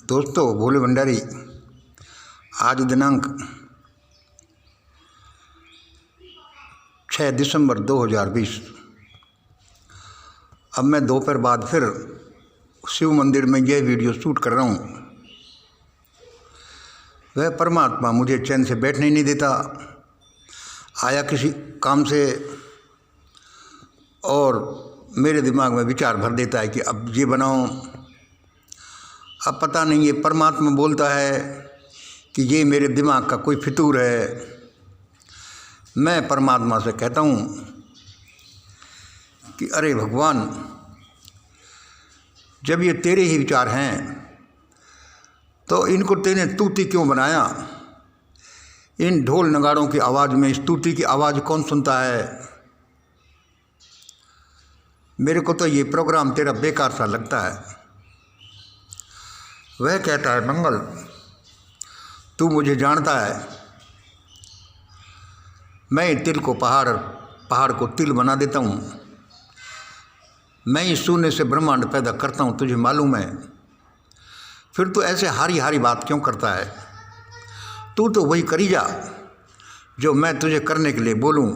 दोस्तों, भोले भंडारी। आज दिनांक 6 दिसंबर 2020। अब मैं दोपहर बाद फिर शिव मंदिर में यह वीडियो शूट कर रहा हूँ। वह परमात्मा मुझे चैन से बैठने नहीं देता। आया किसी काम से और मेरे दिमाग में विचार भर देता है कि अब ये बनाओ। अब पता नहीं ये परमात्मा बोलता है कि ये मेरे दिमाग का कोई फितूर है। मैं परमात्मा से कहता हूँ कि अरे भगवान, जब ये तेरे ही विचार हैं तो इनको तेने स्तुति क्यों बनाया? इन ढोल नगाड़ों की आवाज़ में स्तुति की आवाज़ कौन सुनता है? मेरे को तो ये प्रोग्राम तेरा बेकार सा लगता है। वह कहता है, मंगल, तू मुझे जानता है। मैं तिल को पहाड़ को तिल बना देता हूँ। मैं इस शून्य से ब्रह्मांड पैदा करता हूँ, तुझे मालूम है। फिर तू ऐसे हारी हारी बात क्यों करता है? तू तो वही करी जा जो मैं तुझे करने के लिए बोलूँ।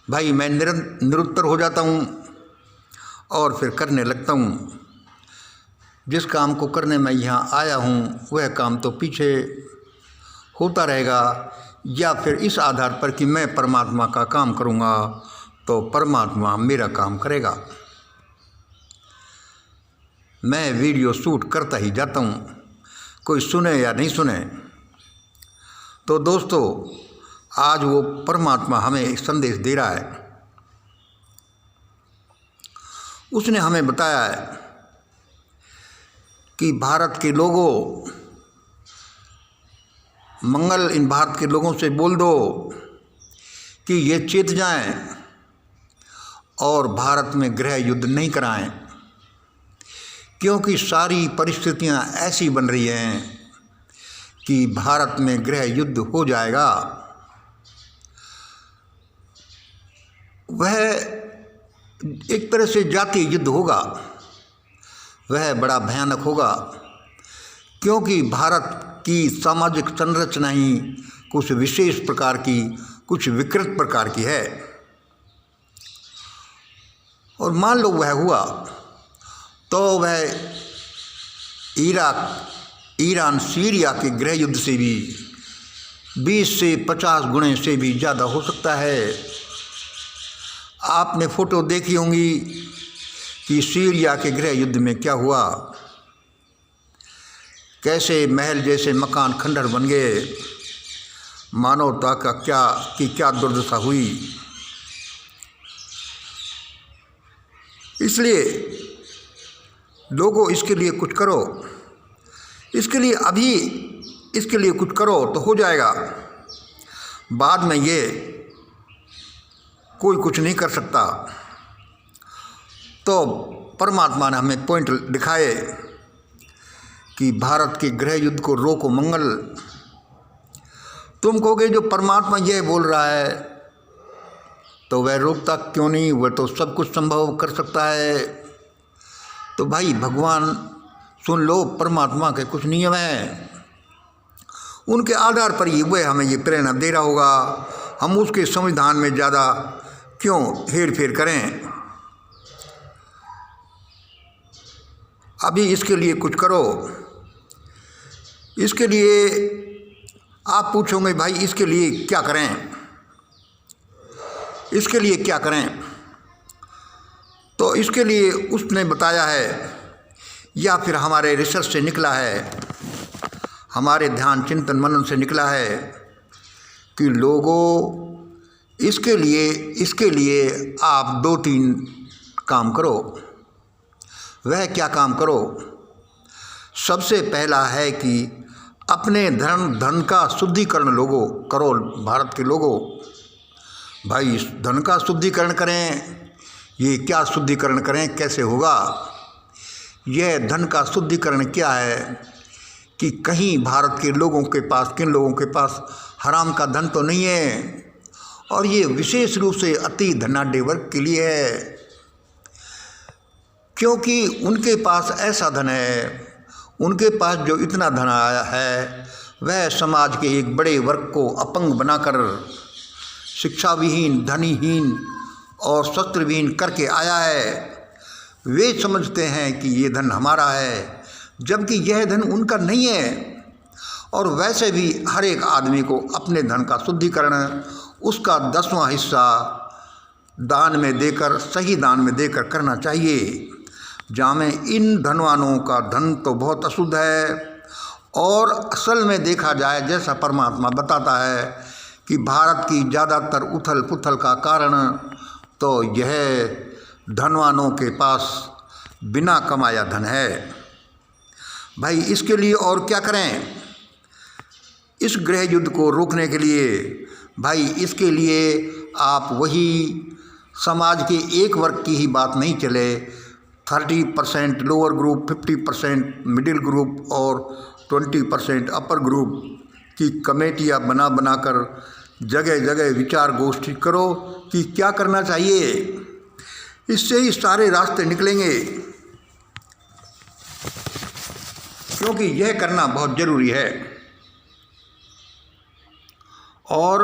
भाई, मैं निरुत्तर हो जाता हूँ और फिर करने लगता हूँ। जिस काम को करने मैं यहाँ आया हूँ वह काम तो पीछे होता रहेगा, या फिर इस आधार पर कि मैं परमात्मा का काम करूँगा तो परमात्मा मेरा काम करेगा। मैं वीडियो शूट करता ही जाता हूँ, कोई सुने या नहीं सुने। तो दोस्तों, आज वो परमात्मा हमें एक संदेश दे रहा है। उसने हमें बताया है कि भारत के लोगों, मंगल, इन भारत के लोगों से बोल दो कि ये चेत जाएं और भारत में गृह युद्ध नहीं कराएं, क्योंकि सारी परिस्थितियां ऐसी बन रही हैं कि भारत में गृह युद्ध हो जाएगा। वह एक तरह से जातीय युद्ध होगा। वह बड़ा भयानक होगा, क्योंकि भारत की सामाजिक संरचना ही कुछ विशेष प्रकार की, कुछ विकृत प्रकार की है। और मान लो वह हुआ तो वह ईरान सीरिया के गृह युद्ध से भी 20 से 50 गुणे से भी ज़्यादा हो सकता है। आपने फोटो देखी होंगी कि सीरिया के गृह युद्ध में क्या हुआ, कैसे महल जैसे मकान खंडर बन गए। मानवता का क्या दुर्दशा हुई। इसलिए लोगों, इसके लिए कुछ करो। इसके लिए अभी इसके लिए कुछ करो तो हो जाएगा। बाद में ये कोई कुछ नहीं कर सकता। तो परमात्मा ने हमें पॉइंट दिखाए कि भारत के गृह युद्ध को रोको। मंगल, तुम कहोगे जो परमात्मा यह बोल रहा है तो वह रोकता क्यों नहीं? वह तो सब कुछ संभव कर सकता है। तो भाई भगवान, सुन लो, परमात्मा के कुछ नियम हैं, उनके आधार पर ही वह हमें ये प्रेरणा दे रहा होगा। हम उसके संविधान में ज़्यादा क्यों हेर फेर करें? अभी इसके लिए कुछ करो। इसके लिए आप पूछोगे, भाई इसके लिए क्या करें? इसके लिए क्या करें? तो इसके लिए उसने बताया है, या फिर हमारे रिसर्च से निकला है, हमारे ध्यान चिंतन मनन से निकला है कि लोगों, इसके लिए आप 2-3 काम करो। वह क्या काम करो? सबसे पहला है कि अपने धन का शुद्धिकरण लोगों करो। भारत के लोगों, भाई धन का शुद्धिकरण करें। ये क्या शुद्धिकरण करें? कैसे होगा? यह धन का शुद्धिकरण क्या है कि कहीं भारत के लोगों के पास, किन लोगों के पास हराम का धन तो नहीं है। और ये विशेष रूप से अति धनाढ्य वर्ग के लिए है, क्योंकि उनके पास ऐसा धन है, उनके पास जो इतना धन आया है वह समाज के एक बड़े वर्ग को अपंग बनाकर शिक्षा विहीन, धनीहीन और शस्त्रविहीन करके आया है। वे समझते हैं कि ये धन हमारा है, जबकि यह धन उनका नहीं है। और वैसे भी हर एक आदमी को अपने धन का शुद्धिकरण उसका 10वां हिस्सा दान में देकर, सही दान में देकर करना चाहिए। जहाँ में इन धनवानों का धन तो बहुत अशुद्ध है, और असल में देखा जाए जैसा परमात्मा बताता है कि भारत की ज़्यादातर उथल पुथल का कारण तो यह धनवानों के पास बिना कमाया धन है। भाई इसके लिए और क्या करें? इस गृह युद्ध को रोकने के लिए भाई इसके लिए आप वही समाज के एक वर्ग की ही बात नहीं चले, 30% लोअर ग्रुप, 50% मिडिल ग्रुप और 20% अपर ग्रुप की कमेटियाँ बनाकर जगह जगह विचार गोष्ठी करो कि क्या करना चाहिए। इससे ही सारे रास्ते निकलेंगे, क्योंकि यह करना बहुत ज़रूरी है। और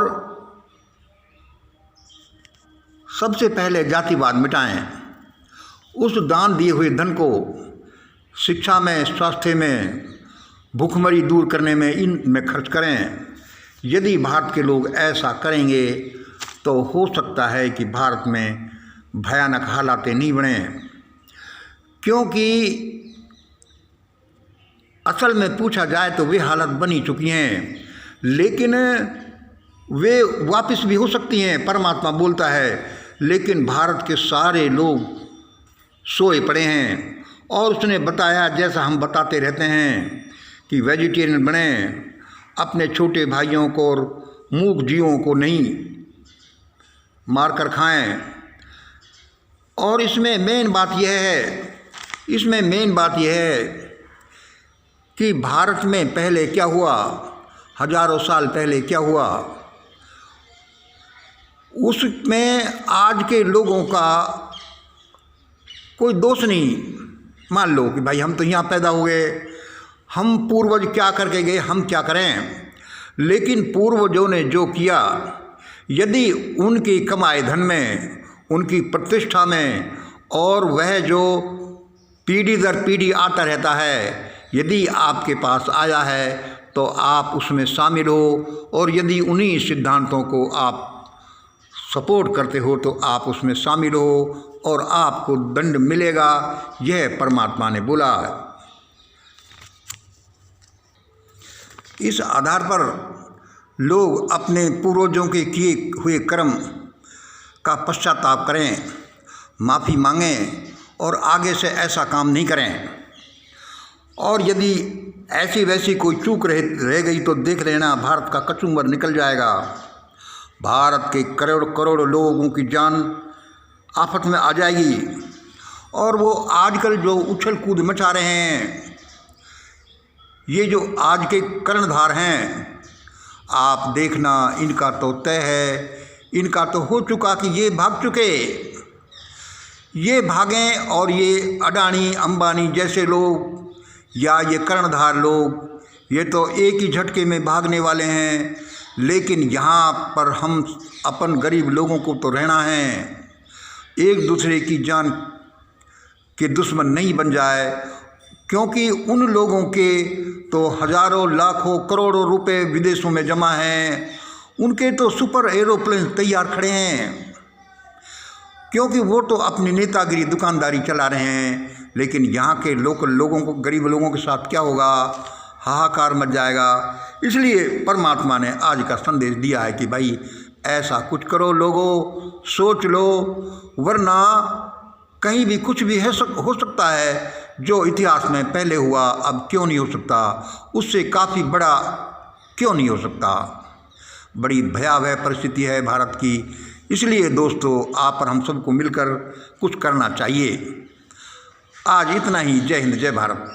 सबसे पहले जातिवाद मिटाएं। उस दान दिए हुए धन को शिक्षा में, स्वास्थ्य में, भूखमरी दूर करने में, इनमें खर्च करें। यदि भारत के लोग ऐसा करेंगे तो हो सकता है कि भारत में भयानक हालात नहीं बने, क्योंकि असल में पूछा जाए तो वे हालत बनी चुकी हैं, लेकिन वे वापस भी हो सकती हैं। परमात्मा बोलता है, लेकिन भारत के सारे लोग सोए पड़े हैं। और उसने बताया, जैसा हम बताते रहते हैं, कि वेजिटेरियन बने, अपने छोटे भाइयों को और मूक जीवों को नहीं मारकर खाएं। और इसमें मेन बात यह है कि भारत में पहले क्या हुआ, हजारों साल पहले क्या हुआ, उसमें आज के लोगों का कोई दोष नहीं। मान लो कि भाई हम तो यहाँ पैदा हुए, हम पूर्वज क्या करके गए, हम क्या करें। लेकिन पूर्वजों ने जो किया, यदि उनकी कमाए धन में, उनकी प्रतिष्ठा में, और वह जो पीढ़ी दर पीढ़ी आता रहता है, यदि आपके पास आया है तो आप उसमें शामिल हो। और यदि उन्हीं सिद्धांतों को आप सपोर्ट करते हो तो आप उसमें शामिल हो और आपको दंड मिलेगा। यह परमात्मा ने बोला है। इस आधार पर लोग अपने पूर्वजों के किए हुए कर्म का पश्चाताप करें, माफ़ी मांगें और आगे से ऐसा काम नहीं करें। और यदि ऐसी वैसी कोई चूक रह गई तो देख लेना, भारत का कचूमर निकल जाएगा। भारत के करोड़ करोड़ लोगों की जान आफत में आ जाएगी। और वो आजकल जो उछल कूद मचा रहे हैं, ये जो आज के कर्णधार हैं, आप देखना, इनका तो तय है, इनका तो हो चुका कि ये भाग चुके। ये भागें और ये अडानी अंबानी जैसे लोग या ये कर्णधार लोग, ये तो एक ही झटके में भागने वाले हैं। लेकिन यहाँ पर हम अपन गरीब लोगों को तो रहना है, एक दूसरे की जान के दुश्मन नहीं बन जाए। क्योंकि उन लोगों के तो हजारों लाखों करोड़ों रुपए विदेशों में जमा हैं, उनके तो सुपर एरोप्लेन तैयार खड़े हैं, क्योंकि वो तो अपनी नेतागिरी दुकानदारी चला रहे हैं। लेकिन यहाँ के लोकल लोगों को, गरीब लोगों के साथ क्या होगा, हाहाकार मच जाएगा। इसलिए परमात्मा ने आज का संदेश दिया है कि भाई ऐसा कुछ करो लोगों, सोच लो, वरना कहीं भी कुछ भी हो सकता है। जो इतिहास में पहले हुआ अब क्यों नहीं हो सकता, उससे काफ़ी बड़ा क्यों नहीं हो सकता। बड़ी भयावह परिस्थिति है भारत की। इसलिए दोस्तों, आप और हम सबको मिलकर कुछ करना चाहिए। आज इतना ही। जय हिंद, जय भारत।